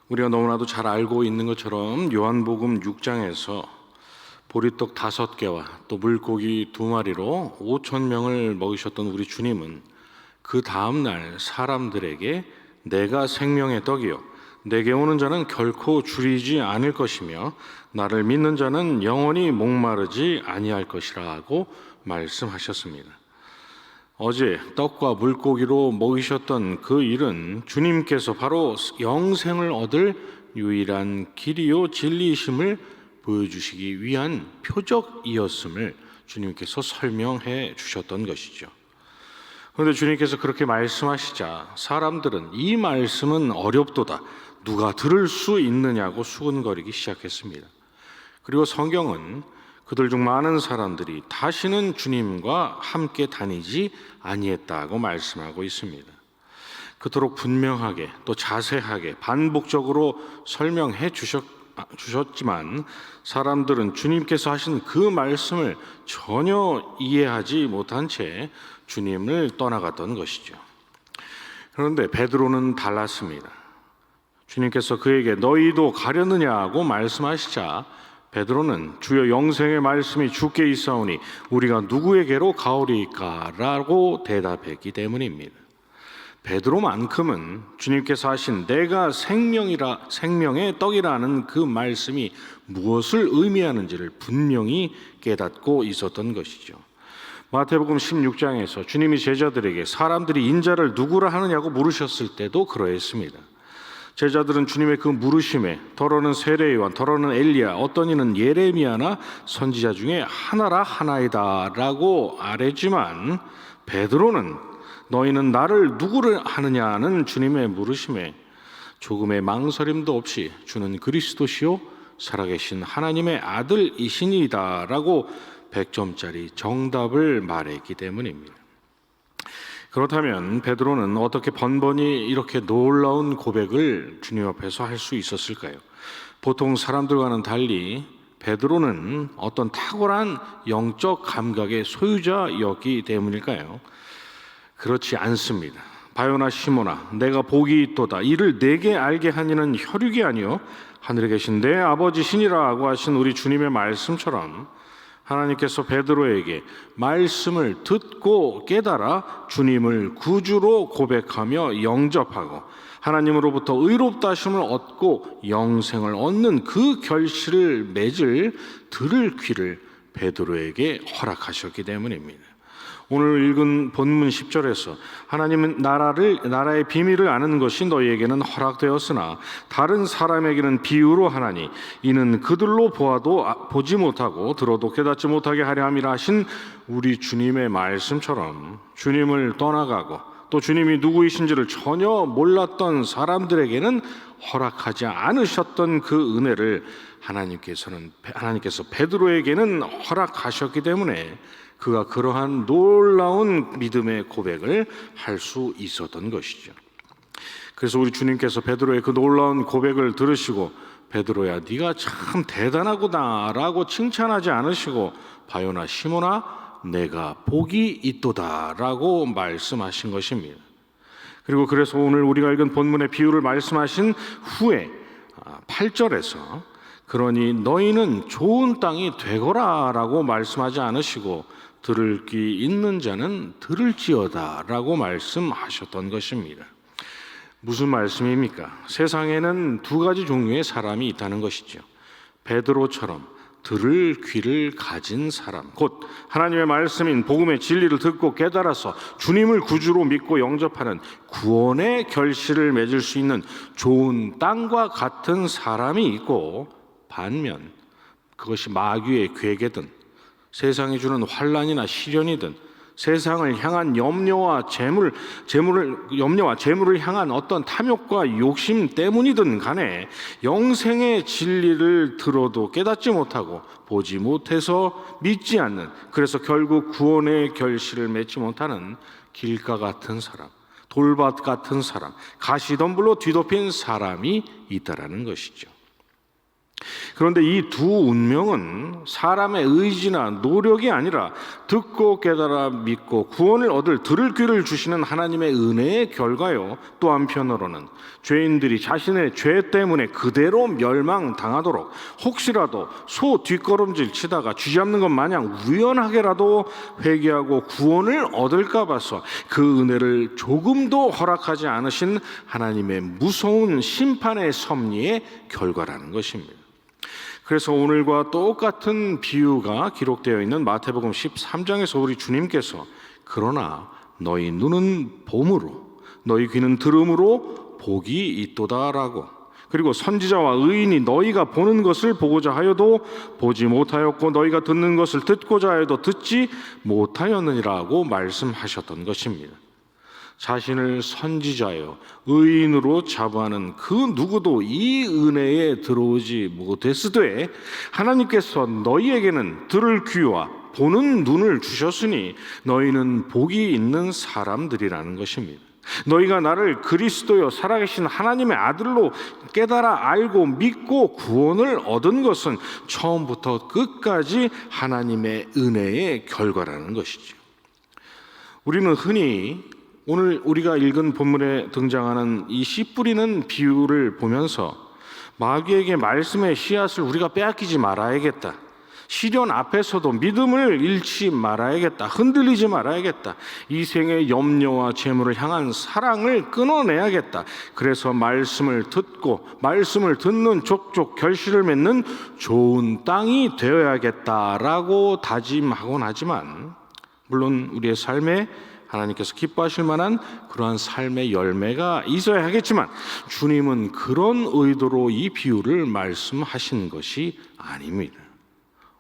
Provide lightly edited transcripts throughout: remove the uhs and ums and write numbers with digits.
우리가 너무나도 잘 알고 있는 것처럼 요한복음 6장에서 보리떡 5개와 또 물고기 2마리로 5천 명을 먹이셨던 우리 주님은 그 다음날 사람들에게 내가 생명의 떡이요 내게 오는 자는 결코 줄이지 않을 것이며 나를 믿는 자는 영원히 목마르지 아니할 것이라고 말씀하셨습니다. 어제 떡과 물고기로 먹이셨던 그 일은 주님께서 바로 영생을 얻을 유일한 길이요 진리이심을 보여주시기 위한 표적이었음을 주님께서 설명해 주셨던 것이죠. 그런데 주님께서 그렇게 말씀하시자 사람들은 이 말씀은 어렵도다, 누가 들을 수 있느냐고 수군거리기 시작했습니다. 그리고 성경은 그들 중 많은 사람들이 다시는 주님과 함께 다니지 아니했다고 말씀하고 있습니다. 그토록 분명하게 또 자세하게 반복적으로 설명해 주셨지만 사람들은 주님께서 하신 그 말씀을 전혀 이해하지 못한 채 주님을 떠나갔던 것이죠. 그런데 베드로는 달랐습니다. 주님께서 그에게 너희도 가려느냐고 말씀하시자 베드로는 주여 영생의 말씀이 주께 있사오니 우리가 누구에게로 가오리이까? 라고 대답했기 때문입니다. 베드로만큼은 주님께서 하신 내가 생명의 떡이라는 그 말씀이 무엇을 의미하는지를 분명히 깨닫고 있었던 것이죠. 마태복음 16장에서 주님이 제자들에게 사람들이 인자를 누구라 하느냐고 물으셨을 때도 그러했습니다. 제자들은 주님의 그 물으심에 더러는 세례요한, 더러는 엘리야, 어떤 이는 예레미야나 선지자 중에 하나라 하나이다 라고 아뢰지만 베드로는 너희는 나를 누구를 하느냐는 주님의 물으심에 조금의 망설임도 없이 주는 그리스도시요 살아계신 하나님의 아들이시니이다 라고 100점짜리 정답을 말했기 때문입니다. 그렇다면 베드로는 어떻게 번번이 이렇게 놀라운 고백을 주님 앞에서 할 수 있었을까요? 보통 사람들과는 달리 베드로는 어떤 탁월한 영적 감각의 소유자였기 때문일까요? 그렇지 않습니다. 바요나 시모나 내가 복이 있도다 이를 내게 알게 하니는 혈육이 아니요 하늘에 계신 내 아버지시니라고 하신 우리 주님의 말씀처럼 하나님께서 베드로에게 말씀을 듣고 깨달아 주님을 구주로 고백하며 영접하고 하나님으로부터 의롭다 하심을 얻고 영생을 얻는 그 결실을 맺을 들을 귀를 베드로에게 허락하셨기 때문입니다. 오늘 읽은 본문 10절에서 하나님은 나라의 비밀을 아는 것이 너희에게는 허락되었으나 다른 사람에게는 비유로 하나니 이는 그들로 보아도 보지 못하고 들어도 깨닫지 못하게 하려 함이라 하신 우리 주님의 말씀처럼 주님을 떠나가고 또 주님이 누구이신지를 전혀 몰랐던 사람들에게는 허락하지 않으셨던 그 은혜를 하나님께서 베드로에게는 허락하셨기 때문에 그가 그러한 놀라운 믿음의 고백을 할 수 있었던 것이죠. 그래서 우리 주님께서 베드로의 그 놀라운 고백을 들으시고 베드로야 네가 참 대단하구나 라고 칭찬하지 않으시고 바요나 시모나 내가 복이 있도다 라고 말씀하신 것입니다. 그리고 그래서 오늘 우리가 읽은 본문의 비유를 말씀하신 후에 8절에서 그러니 너희는 좋은 땅이 되거라 라고 말씀하지 않으시고 들을 귀 있는 자는 들을지어다 라고 말씀하셨던 것입니다. 무슨 말씀입니까? 세상에는 2가지 종류의 사람이 있다는 것이죠. 베드로처럼 들을 귀를 가진 사람, 곧 하나님의 말씀인 복음의 진리를 듣고 깨달아서 주님을 구주로 믿고 영접하는 구원의 결실을 맺을 수 있는 좋은 땅과 같은 사람이 있고, 반면 그것이 마귀의 괴계든 세상이 주는 환난이나 시련이든 세상을 향한 염려와 재물을 향한 어떤 탐욕과 욕심 때문이든 간에 영생의 진리를 들어도 깨닫지 못하고 보지 못해서 믿지 않는, 그래서 결국 구원의 결실을 맺지 못하는 길가 같은 사람, 돌밭 같은 사람, 가시덤불로 뒤덮인 사람이 있다라는 것이죠. 그런데 이 두 운명은 사람의 의지나 노력이 아니라 듣고 깨달아 믿고 구원을 얻을 들을 귀를 주시는 하나님의 은혜의 결과요, 또 한편으로는 죄인들이 자신의 죄 때문에 그대로 멸망당하도록 혹시라도 소 뒷걸음질 치다가 쥐잡는 것 마냥 우연하게라도 회개하고 구원을 얻을까 봐서 그 은혜를 조금도 허락하지 않으신 하나님의 무서운 심판의 섭리의 결과라는 것입니다. 그래서 오늘과 똑같은 비유가 기록되어 있는 마태복음 13장에서 우리 주님께서 그러나 너희 눈은 봄으로 너희 귀는 들음으로 복이 있도다라고, 그리고 선지자와 의인이 너희가 보는 것을 보고자 하여도 보지 못하였고 너희가 듣는 것을 듣고자 하여도 듣지 못하였느니라고 말씀하셨던 것입니다. 자신을 선지자요 의인으로 자부하는 그 누구도 이 은혜에 들어오지 못했으되 하나님께서 너희에게는 들을 귀와 보는 눈을 주셨으니 너희는 복이 있는 사람들이라는 것입니다. 너희가 나를 그리스도여 살아계신 하나님의 아들로 깨달아 알고 믿고 구원을 얻은 것은 처음부터 끝까지 하나님의 은혜의 결과라는 것이죠. 우리는 흔히 오늘 우리가 읽은 본문에 등장하는 이 씨 뿌리는 비유를 보면서 마귀에게 말씀의 씨앗을 우리가 빼앗기지 말아야겠다, 시련 앞에서도 믿음을 잃지 말아야겠다, 흔들리지 말아야겠다, 이 생의 염려와 재물을 향한 사랑을 끊어내야겠다, 그래서 말씀을 듣고 말씀을 듣는 족족 결실을 맺는 좋은 땅이 되어야겠다라고 다짐하곤 하지만, 물론 우리의 삶에 하나님께서 기뻐하실 만한 그러한 삶의 열매가 있어야 하겠지만 주님은 그런 의도로 이 비유를 말씀하신 것이 아닙니다.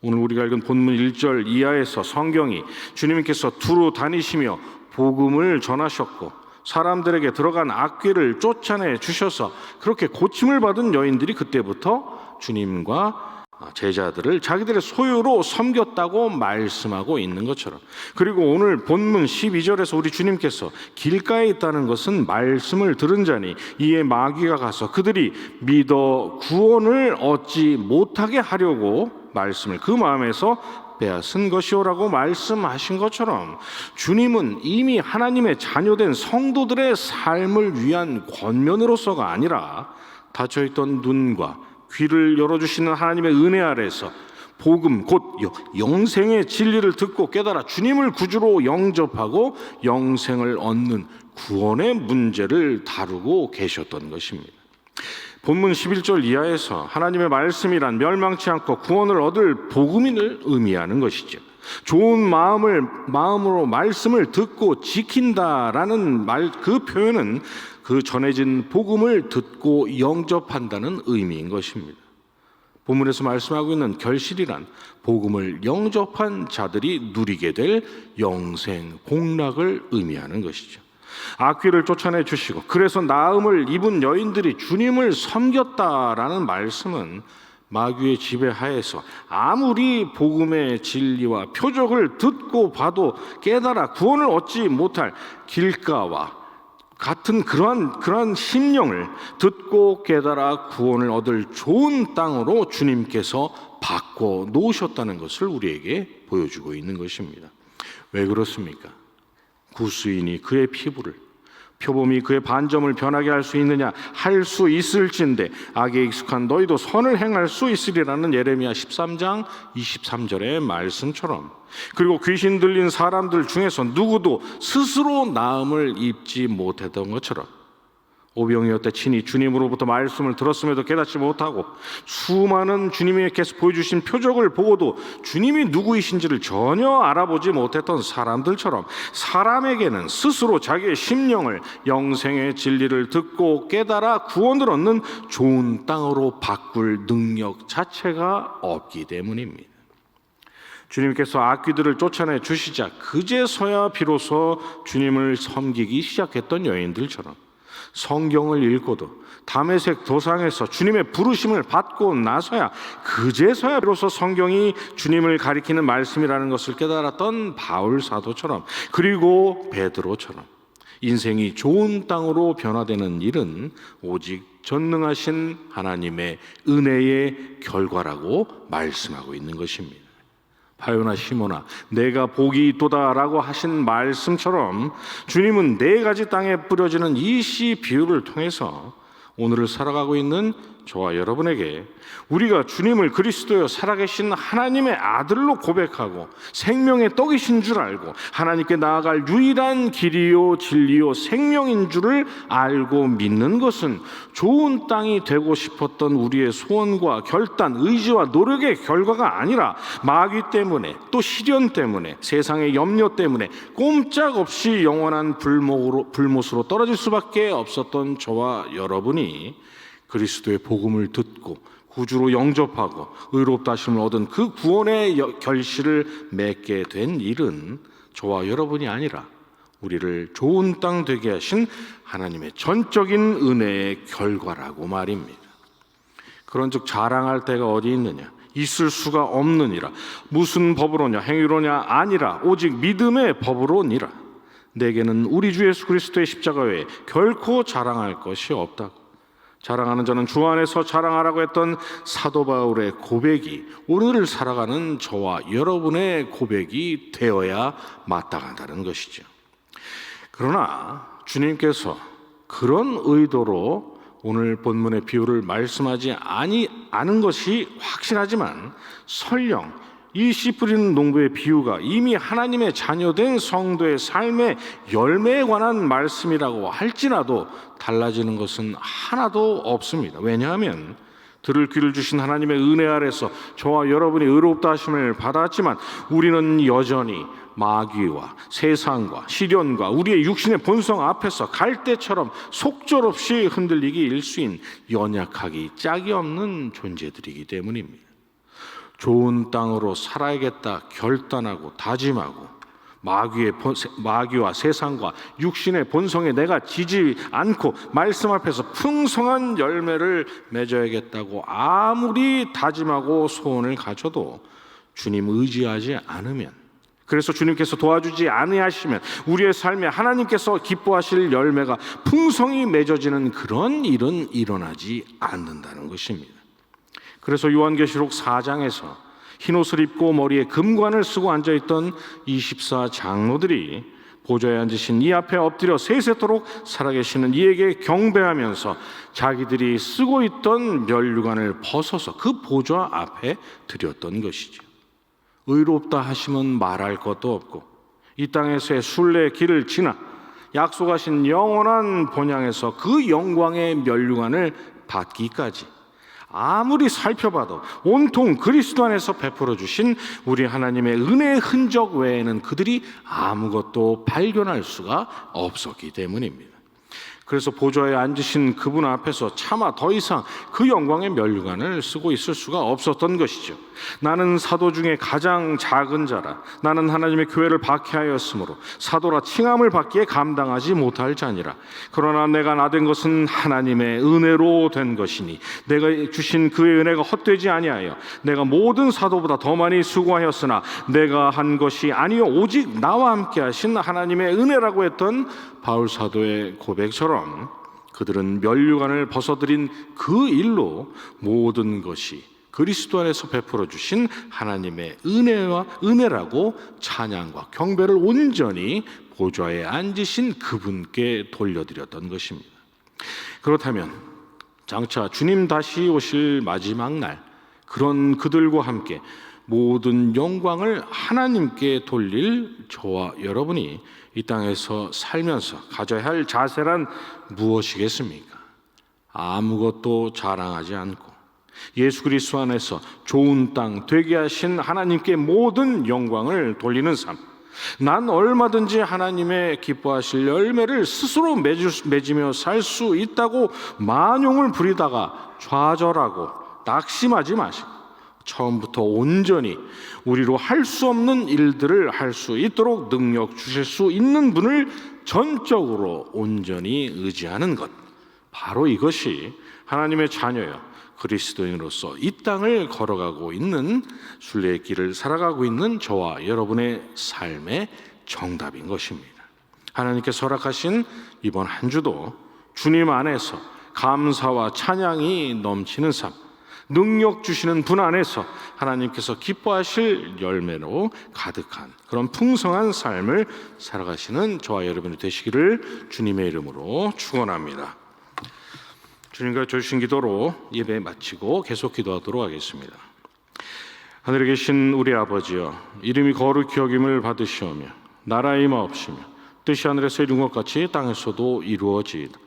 오늘 우리가 읽은 본문 1절 이하에서 성경이 주님께서 두루 다니시며 복음을 전하셨고 사람들에게 들어간 악귀를 쫓아내 주셔서 그렇게 고침을 받은 여인들이 그때부터 주님과 제자들을 자기들의 소유로 섬겼다고 말씀하고 있는 것처럼, 그리고 오늘 본문 12절에서 우리 주님께서 길가에 있다는 것은 말씀을 들은 자니 이에 마귀가 가서 그들이 믿어 구원을 얻지 못하게 하려고 말씀을 그 마음에서 빼앗은 것이오라고 말씀하신 것처럼 주님은 이미 하나님의 자녀된 성도들의 삶을 위한 권면으로서가 아니라 닫혀있던 눈과 귀를 열어주시는 하나님의 은혜 아래서 복음 곧 영생의 진리를 듣고 깨달아 주님을 구주로 영접하고 영생을 얻는 구원의 문제를 다루고 계셨던 것입니다. 본문 11절 이하에서 하나님의 말씀이란 멸망치 않고 구원을 얻을 복음인을 의미하는 것이죠. 좋은 마음으로 말씀을 듣고 지킨다라는 그 표현은 그 전해진 복음을 듣고 영접한다는 의미인 것입니다. 본문에서 말씀하고 있는 결실이란 복음을 영접한 자들이 누리게 될 영생 복락을 의미하는 것이죠. 악귀를 쫓아내 주시고 그래서 나음을 입은 여인들이 주님을 섬겼다라는 말씀은 마귀의 지배하에서 아무리 복음의 진리와 표적을 듣고 봐도 깨달아 구원을 얻지 못할 길가와 같은 그러한 심령을 듣고 깨달아 구원을 얻을 좋은 땅으로 주님께서 바꿔 놓으셨다는 것을 우리에게 보여주고 있는 것입니다. 왜 그렇습니까? 구스인이 그의 피부를, 표범이 그의 반점을 변하게 할 수 있느냐? 할 수 있을진데 악에 익숙한 너희도 선을 행할 수 있으리라는 예레미야 13장 23절의 말씀처럼, 그리고 귀신 들린 사람들 중에서 누구도 스스로 나음을 입지 못했던 것처럼 오병이어 친히 주님으로부터 말씀을 들었음에도 깨닫지 못하고 수많은 주님께서 보여주신 표적을 보고도 주님이 누구이신지를 전혀 알아보지 못했던 사람들처럼 사람에게는 스스로 자기의 심령을 영생의 진리를 듣고 깨달아 구원을 얻는 좋은 땅으로 바꿀 능력 자체가 없기 때문입니다. 주님께서 악귀들을 쫓아내 주시자 그제서야 비로소 주님을 섬기기 시작했던 여인들처럼 성경을 읽고도 다메섹 도상에서 주님의 부르심을 받고 나서야 그제서야 비로소 성경이 주님을 가리키는 말씀이라는 것을 깨달았던 바울 사도처럼, 그리고 베드로처럼 인생이 좋은 땅으로 변화되는 일은 오직 전능하신 하나님의 은혜의 결과라고 말씀하고 있는 것입니다. 바요나 시모나 내가 복이 있도다라고 하신 말씀처럼 주님은 네 가지 땅에 뿌려지는 이 씨 비유를 통해서 오늘을 살아가고 있는 저와 여러분에게 우리가 주님을 그리스도여 살아계신 하나님의 아들로 고백하고 생명의 떡이신 줄 알고 하나님께 나아갈 유일한 길이요 진리요 생명인 줄을 알고 믿는 것은 좋은 땅이 되고 싶었던 우리의 소원과 결단, 의지와 노력의 결과가 아니라 마귀 때문에 또 시련 때문에 세상의 염려 때문에 꼼짝없이 영원한 불못으로 떨어질 수밖에 없었던 저와 여러분이 그리스도의 복음을 듣고 구주로 영접하고 의롭다 하심을 얻은 그 구원의 결실을 맺게 된 일은 저와 여러분이 아니라 우리를 좋은 땅 되게 하신 하나님의 전적인 은혜의 결과라고 말입니다. 그런즉 자랑할 데가 어디 있느냐? 있을 수가 없느니라. 무슨 법으로냐? 행위로냐? 아니라 오직 믿음의 법으로니라. 내게는 우리 주 예수 그리스도의 십자가 외에 결코 자랑할 것이 없다고. 자랑하는 자는 주 안에서 자랑하라고 했던 사도 바울의 고백이 오늘을 살아가는 저와 여러분의 고백이 되어야 마땅하다는 것이죠. 그러나 주님께서 그런 의도로 오늘 본문의 비유를 말씀하지 않은 것이 확실하지만 설령 이 씨 뿌리는 농부의 비유가 이미 하나님의 자녀된 성도의 삶의 열매에 관한 말씀이라고 할지라도 달라지는 것은 하나도 없습니다. 왜냐하면 들을 귀를 주신 하나님의 은혜 아래서 저와 여러분이 의롭다 하심을 받았지만 우리는 여전히 마귀와 세상과 시련과 우리의 육신의 본성 앞에서 갈대처럼 속절없이 흔들리기 일수인 연약하기 짝이 없는 존재들이기 때문입니다. 좋은 땅으로 살아야겠다 결단하고 다짐하고 마귀와 세상과 육신의 본성에 내가 지지 않고 말씀 앞에서 풍성한 열매를 맺어야겠다고 아무리 다짐하고 소원을 가져도 주님 의지하지 않으면, 그래서 주님께서 도와주지 아니하시면 우리의 삶에 하나님께서 기뻐하실 열매가 풍성히 맺어지는 그런 일은 일어나지 않는다는 것입니다. 그래서 요한계시록 4장에서 흰옷을 입고 머리에 금관을 쓰고 앉아있던 24 장로들이 보좌에 앉으신 이 앞에 엎드려 세세토록 살아계시는 이에게 경배하면서 자기들이 쓰고 있던 면류관을 벗어서 그 보좌 앞에 드렸던 것이죠. 의롭다 하시면 말할 것도 없고 이 땅에서의 순례의 길을 지나 약속하신 영원한 본향에서 그 영광의 면류관을 받기까지 아무리 살펴봐도 온통 그리스도 안에서 베풀어 주신 우리 하나님의 은혜의 흔적 외에는 그들이 아무것도 발견할 수가 없었기 때문입니다. 그래서 보좌에 앉으신 그분 앞에서 차마 더 이상 그 영광의 면류관을 쓰고 있을 수가 없었던 것이죠. 나는 사도 중에 가장 작은 자라. 나는 하나님의 교회를 박해하였으므로 사도라 칭함을 받기에 감당하지 못할 자니라. 그러나 내가 나된 것은 하나님의 은혜로 된 것이니 내가 주신 그의 은혜가 헛되지 아니하여 내가 모든 사도보다 더 많이 수고하였으나 내가 한 것이 아니요 오직 나와 함께 하신 하나님의 은혜라고 했던 바울 사도의 고백처럼 그들은 면류관을 벗어들인 그 일로 모든 것이 그리스도 안에서 베풀어 주신 하나님의 은혜라고 찬양과 경배를 온전히 보좌에 앉으신 그분께 돌려드렸던 것입니다. 그렇다면 장차 주님 다시 오실 마지막 날 그런 그들과 함께 모든 영광을 하나님께 돌릴 저와 여러분이 이 땅에서 살면서 가져야 할 자세란 무엇이겠습니까? 아무것도 자랑하지 않고 예수 그리스도 안에서 좋은 땅 되게 하신 하나님께 모든 영광을 돌리는 삶. 난 얼마든지 하나님의 기뻐하실 열매를 스스로 맺으며 살 수 있다고 만용을 부리다가 좌절하고 낙심하지 마시고 처음부터 온전히 우리로 할 수 없는 일들을 할 수 있도록 능력 주실 수 있는 분을 전적으로 온전히 의지하는 것, 바로 이것이 하나님의 자녀여 그리스도인으로서 이 땅을 걸어가고 있는 순례의 길을 살아가고 있는 저와 여러분의 삶의 정답인 것입니다. 하나님께서 허락하신 이번 한 주도 주님 안에서 감사와 찬양이 넘치는 삶, 능력 주시는 분 안에서 하나님께서 기뻐하실 열매로 가득한 그런 풍성한 삶을 살아가시는 저와 여러분이 되시기를 주님의 이름으로 축원합니다. 주님과 주신 기도로 예배 마치고 계속 기도하도록 하겠습니다. 하늘에 계신 우리 아버지여, 이름이 거룩히 여김을 받으시오며 나라의 임하옵시며 뜻이 하늘에서 이룬 것 같이 땅에서도 이루어지이다.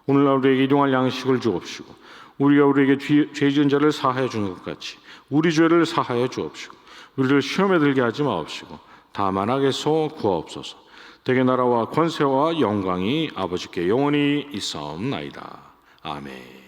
오늘날 우리에게 일용할 양식을 주옵시고 우리가 우리에게 죄 지은 자를 사하여 주는 것 같이 우리 죄를 사하여 주옵시고 우리를 시험에 들게 하지 마옵시고 다만 악에서 구하옵소서. 대개 나라와 권세와 영광이 아버지께 영원히 있사옵나이다. 아멘.